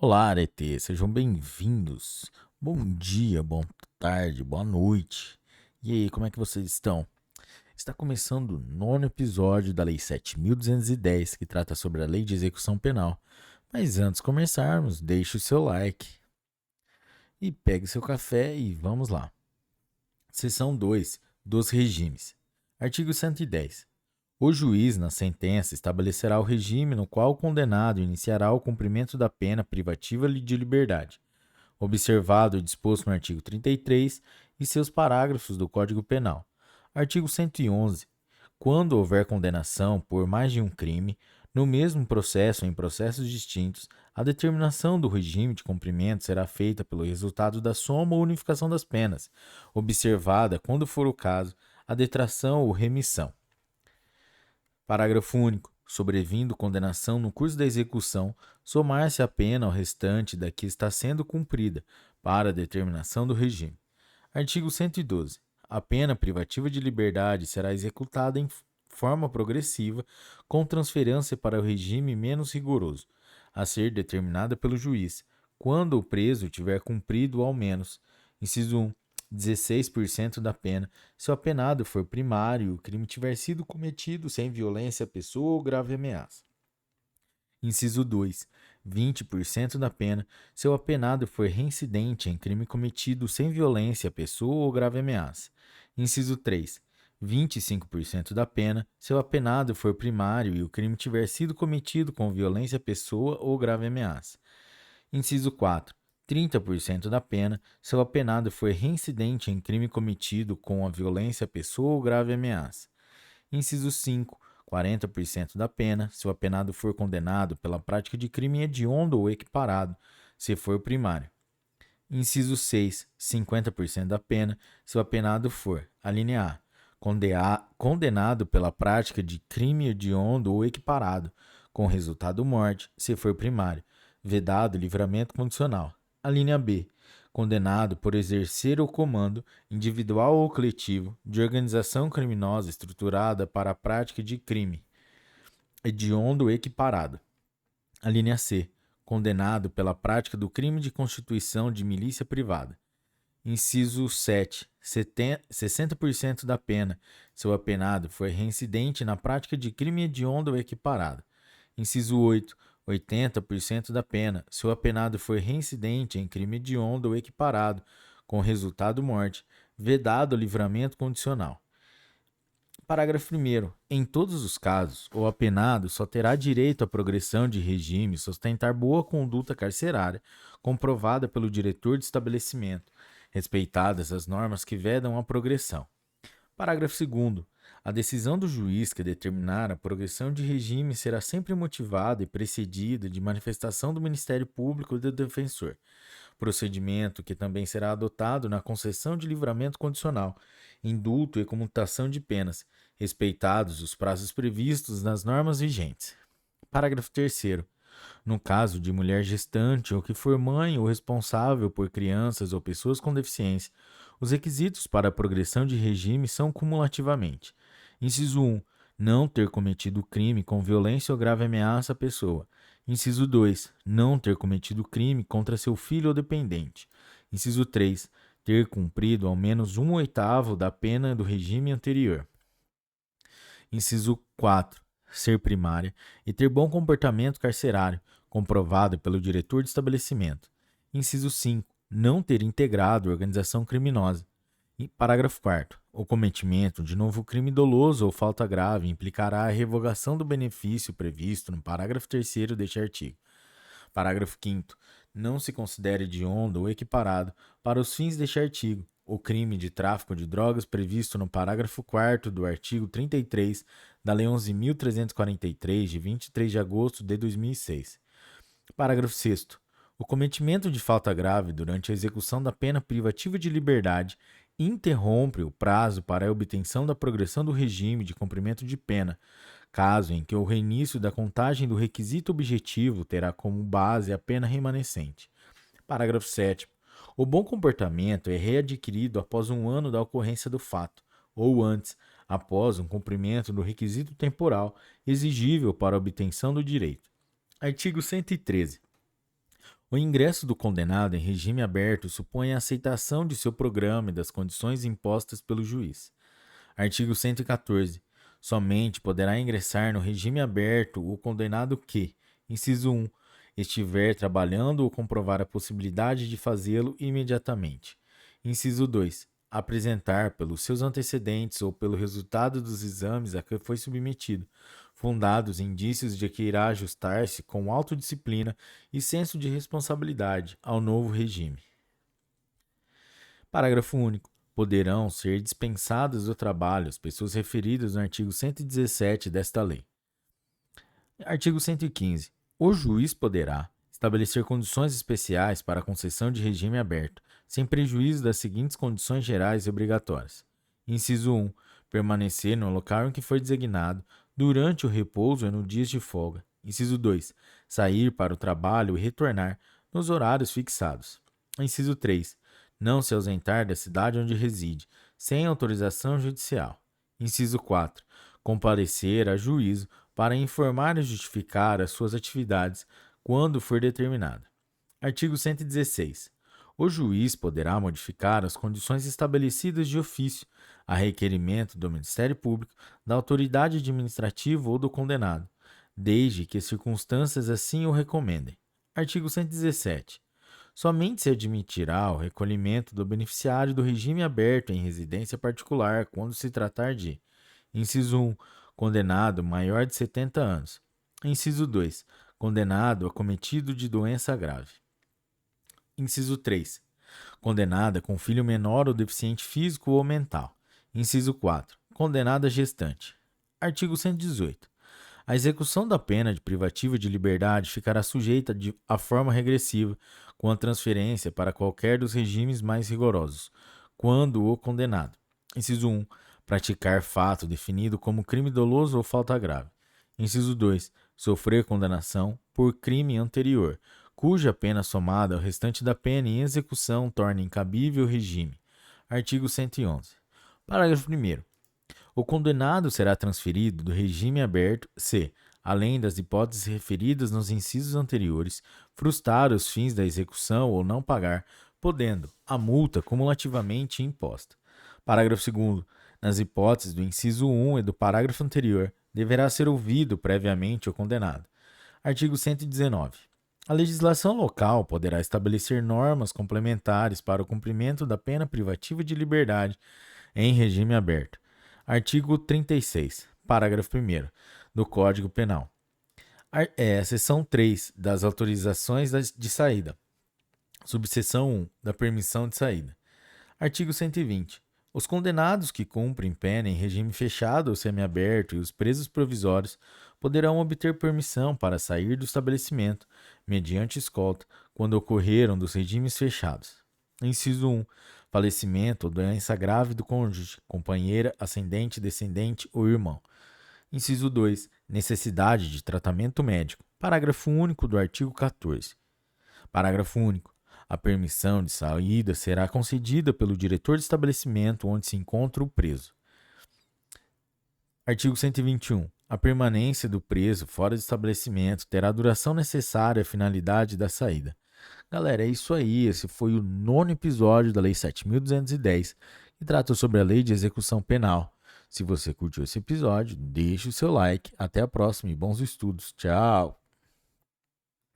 Olá, Arete, sejam bem-vindos. Bom dia, boa tarde, boa noite. E aí, como é que vocês estão? Está começando o nono episódio da Lei 7.210, que trata sobre a Lei de Execução Penal. Mas antes de começarmos, deixe o seu like e pegue seu café e vamos lá. Seção 2 dos regimes. Artigo 110. O juiz, na sentença, estabelecerá o regime no qual o condenado iniciará o cumprimento da pena privativa de liberdade, observado o disposto no artigo 33 e seus parágrafos do Código Penal. Artigo 111. Quando houver condenação por mais de um crime, no mesmo processo ou em processos distintos, a determinação do regime de cumprimento será feita pelo resultado da soma ou unificação das penas, observada, quando for o caso, a detração ou remissão. Parágrafo único. Sobrevindo condenação no curso da execução, somar-se a pena ao restante da que está sendo cumprida, para a determinação do regime. Artigo 112. A pena privativa de liberdade será executada em forma progressiva, com transferência para o regime menos rigoroso, a ser determinada pelo juiz, quando o preso tiver cumprido ao menos, inciso 1, 16% da pena, se o apenado for primário e o crime tiver sido cometido sem violência à pessoa ou grave ameaça. Inciso 2. 20% da pena, se o apenado for reincidente em crime cometido sem violência à pessoa ou grave ameaça. Inciso 3. 25% da pena, se o apenado for primário e o crime tiver sido cometido com violência à pessoa ou grave ameaça. Inciso 4. 30% da pena, se o apenado for reincidente em crime cometido com a violência à pessoa ou grave ameaça. Inciso 5. 40% da pena, se o apenado for condenado pela prática de crime hediondo ou equiparado, se for primário. Inciso 6. 50% da pena, se o apenado for, alínea A, condenado pela prática de crime hediondo ou equiparado, com resultado morte, se for primário, vedado livramento condicional. Alínea B, condenado por exercer o comando, individual ou coletivo, de organização criminosa estruturada para a prática de crime hediondo ou equiparado. Alínea C, condenado pela prática do crime de constituição de milícia privada. Inciso 7. 60% da pena, se o apenado for reincidente na prática de crime hediondo ou equiparado. Inciso 8. 80% da pena, se o apenado for reincidente em crime hediondo ou equiparado, com resultado morte, vedado o livramento condicional. Parágrafo 1º. Em todos os casos, o apenado só terá direito à progressão de regime se ostentar boa conduta carcerária, comprovada pelo diretor de estabelecimento, respeitadas as normas que vedam a progressão. Parágrafo 2º. A decisão do juiz que determinar a progressão de regime será sempre motivada e precedida de manifestação do Ministério Público e do defensor, procedimento que também será adotado na concessão de livramento condicional, indulto e comutação de penas, respeitados os prazos previstos nas normas vigentes. Parágrafo 3º. No caso de mulher gestante ou que for mãe ou responsável por crianças ou pessoas com deficiência, os requisitos para a progressão de regime são cumulativamente: inciso 1, não ter cometido crime com violência ou grave ameaça à pessoa. Inciso 2, não ter cometido crime contra seu filho ou dependente. Inciso 3, ter cumprido ao menos 1/8 da pena do regime anterior. Inciso 4, ser primária e ter bom comportamento carcerário, comprovado pelo diretor de estabelecimento. Inciso 5, não ter integrado organização criminosa. Parágrafo 4º. O cometimento de novo crime doloso ou falta grave implicará a revogação do benefício previsto no parágrafo 3º deste artigo. Parágrafo 5º. Não se considere hediondo ou equiparado, para os fins deste artigo, o crime de tráfico de drogas previsto no parágrafo 4º do artigo 33 da Lei 11.343, de 23 de agosto de 2006. Parágrafo 6º. O cometimento de falta grave durante a execução da pena privativa de liberdade interrompe o prazo para a obtenção da progressão do regime de cumprimento de pena, caso em que o reinício da contagem do requisito objetivo terá como base a pena remanescente. Parágrafo 7º. O bom comportamento é readquirido após 1 ano da ocorrência do fato, ou antes, após um cumprimento do requisito temporal exigível para a obtenção do direito. Artigo 113. O ingresso do condenado em regime aberto supõe a aceitação de seu programa e das condições impostas pelo juiz. Artigo 114. Somente poderá ingressar no regime aberto o condenado que, inciso 1, estiver trabalhando ou comprovar a possibilidade de fazê-lo imediatamente. Inciso 2. Apresentar pelos seus antecedentes ou pelo resultado dos exames a que foi submetido, fundados indícios de que irá ajustar-se com autodisciplina e senso de responsabilidade ao novo regime. Parágrafo único. Poderão ser dispensadas do trabalho as pessoas referidas no artigo 117 desta lei. Artigo 115. O juiz poderá estabelecer condições especiais para a concessão de regime aberto, sem prejuízo das seguintes condições gerais e obrigatórias. Inciso 1. Permanecer no local em que foi designado durante o repouso e no dias de folga. Inciso 2. Sair para o trabalho e retornar nos horários fixados. Inciso 3. Não se ausentar da cidade onde reside, sem autorização judicial. Inciso 4. Comparecer a juízo para informar e justificar as suas atividades quando for determinado. Artigo 116. O juiz poderá modificar as condições estabelecidas de ofício, a requerimento do Ministério Público, da autoridade administrativa ou do condenado, desde que as circunstâncias assim o recomendem. Artigo 117. Somente se admitirá o recolhimento do beneficiário do regime aberto em residência particular quando se tratar de: inciso 1. Condenado maior de 70 anos. Inciso 2. Condenado acometido de doença grave. Inciso 3. Condenada com filho menor ou deficiente físico ou mental. Inciso 4. Condenada gestante. Artigo 118. A execução da pena de privativa de liberdade ficará sujeita à forma regressiva, com a transferência para qualquer dos regimes mais rigorosos, quando o condenado: inciso 1. Praticar fato definido como crime doloso ou falta grave. Inciso 2. Sofrer condenação por crime anterior, cuja pena somada ao restante da pena em execução torne incabível o regime. Artigo 111. Parágrafo 1º. O condenado será transferido do regime aberto se, além das hipóteses referidas nos incisos anteriores, frustrar os fins da execução ou não pagar, podendo a multa cumulativamente imposta. Parágrafo 2º. Nas hipóteses do inciso 1 e do parágrafo anterior, deverá ser ouvido previamente o condenado. Artigo 119. A legislação local poderá estabelecer normas complementares para o cumprimento da pena privativa de liberdade em regime aberto. Artigo 36, parágrafo 1º, do Código Penal. Seção 3 das autorizações de saída. Subseção 1 da permissão de saída. Artigo 120. Os condenados que cumprem pena em regime fechado ou semiaberto e os presos provisórios poderão obter permissão para sair do estabelecimento, mediante escolta, quando ocorreram dos regimes fechados. Inciso 1. Falecimento ou doença grave do cônjuge, companheira, ascendente, descendente ou irmão. Inciso 2. Necessidade de tratamento médico. Parágrafo único do artigo 14. Parágrafo único. A permissão de saída será concedida pelo diretor de estabelecimento onde se encontra o preso. Artigo 121. A permanência do preso fora do estabelecimento terá a duração necessária à finalidade da saída. Galera, é isso aí. Esse foi o 9º episódio da Lei 7.210, que trata sobre a Lei de Execução Penal. Se você curtiu esse episódio, deixe o seu like. Até a próxima e bons estudos. Tchau!